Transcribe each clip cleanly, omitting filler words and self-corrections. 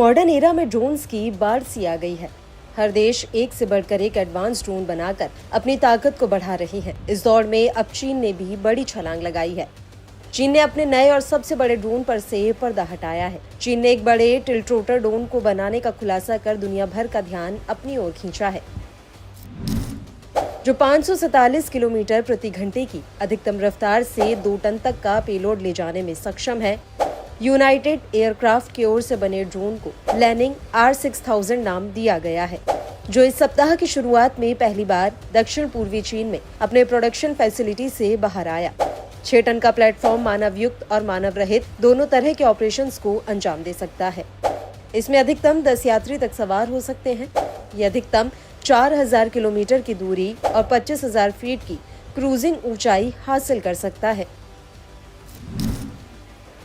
Modern era में drones की बाढ़ सी आ गई है। हर देश एक से बढ़कर एक एडवांस ड्रोन बनाकर अपनी ताकत को बढ़ा रहे हैं। इस दौर में अब चीन ने भी बड़ी छलांग लगाई है। चीन ने अपने नए और सबसे बड़े ड्रोन पर से पर्दा हटाया है। चीन ने एक बड़े टिल्ट्रोटर ड्रोन को बनाने का खुलासा कर दुनिया भर का ध्यान अपनी ओर खींचा है, जो 547 किलोमीटर प्रति घंटे की अधिकतम रफ्तार से 2 टन तक का पेलोड ले जाने में सक्षम है। यूनाइटेड एयरक्राफ्ट की ओर से बने ड्रोन को लैनिंग R6000 नाम दिया गया है, जो इस सप्ताह की शुरुआत में पहली बार दक्षिण पूर्वी चीन में अपने प्रोडक्शन फैसिलिटी से बाहर आया। 6 टन का प्लेटफॉर्म मानव युक्त और मानव रहित दोनों तरह के ऑपरेशंस को अंजाम दे सकता है। इसमें अधिकतम 10 यात्री तक सवार हो सकते हैं। ये अधिकतम 4000 किलोमीटर की दूरी और 25,000 फीट की क्रूजिंग ऊंचाई हासिल कर सकता है।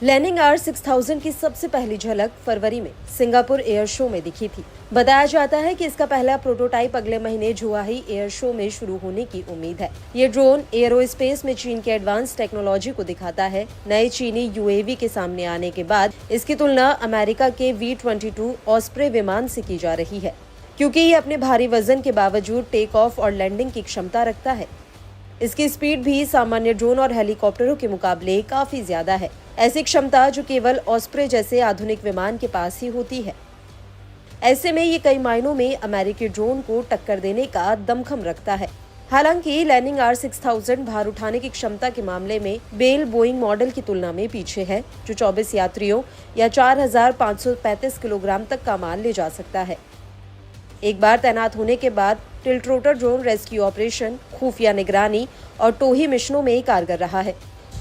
लैनिंग R6000 की सबसे पहली झलक फरवरी में सिंगापुर एयर शो में दिखी थी। बताया जाता है कि इसका पहला प्रोटोटाइप अगले महीने जुआही एयर शो में शुरू होने की उम्मीद है। ये ड्रोन एरोस्पेस में चीन के एडवांस टेक्नोलॉजी को दिखाता है। नए चीनी UAV के सामने आने के बाद इसकी तुलना अमेरिका के V-22 ऑस्प्रे विमान से की जा रही है, क्योंकि ये अपने भारी वजन के बावजूद टेक ऑफ और लैंडिंग की क्षमता रखता है। इसकी स्पीड भी सामान्य ड्रोन और हेलीकॉप्टरों के मुकाबले काफी ज्यादा है। ऐसी क्षमता जो केवल ऑस्प्रे जैसे आधुनिक विमान के पास ही होती है। ऐसे में ये कई मायनों में अमेरिकी ड्रोन को टक्कर देने का दमखम रखता है। हालांकि लैनिंग R6000 भार उठाने की क्षमता के मामले में बेल बोइंग मॉडल की तुलना में पीछे है, जो 24 यात्रियों या 4535 किलोग्राम तक का माल ले जा सकता है। एक बार तैनात होने के बाद टिल्ट्रोटर ड्रोन रेस्क्यू ऑपरेशन, खुफिया निगरानी और टोही मिशनों में कारगर रहा है।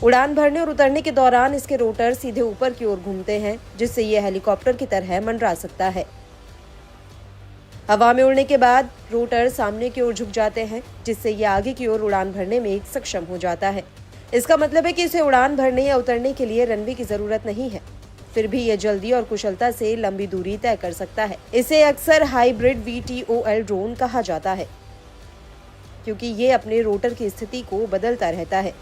उड़ान भरने और उतरने के दौरान इसके रोटर सीधे ऊपर की ओर घूमते हैं, जिससे यह हेलीकॉप्टर की तरह मंडरा सकता है। हवा में उड़ने के बाद रोटर सामने की ओर झुक जाते हैं, जिससे यह आगे की ओर उड़ान भरने में सक्षम हो जाता है। इसका मतलब है कि इसे उड़ान भरने या उतरने के लिए रनवे की जरूरत नहीं है। फिर भी यह जल्दी और कुशलता से लंबी दूरी तय कर सकता है। इसे अक्सर हाइब्रिड VTOL ड्रोन कहा जाता है, क्योंकि ये अपने रोटर की स्थिति को बदलता रहता है।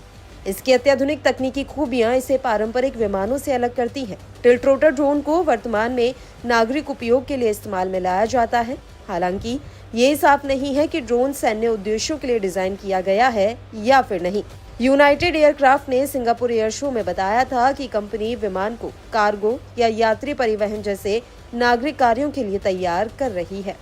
इसकी अत्याधुनिक तकनीकी खूबियां इसे पारंपरिक विमानों से अलग करती हैं। टिल्ट्रोटर ड्रोन को वर्तमान में नागरिक उपयोग के लिए इस्तेमाल में लाया जाता है। हालांकि ये साफ नहीं है कि ड्रोन सैन्य उद्देश्यों के लिए डिजाइन किया गया है या फिर नहीं। यूनाइटेड एयरक्राफ्ट ने सिंगापुर एयर शो में बताया था कि कंपनी विमान को कार्गो या यात्री परिवहन जैसे नागरिक कार्यों के लिए तैयार कर रही है।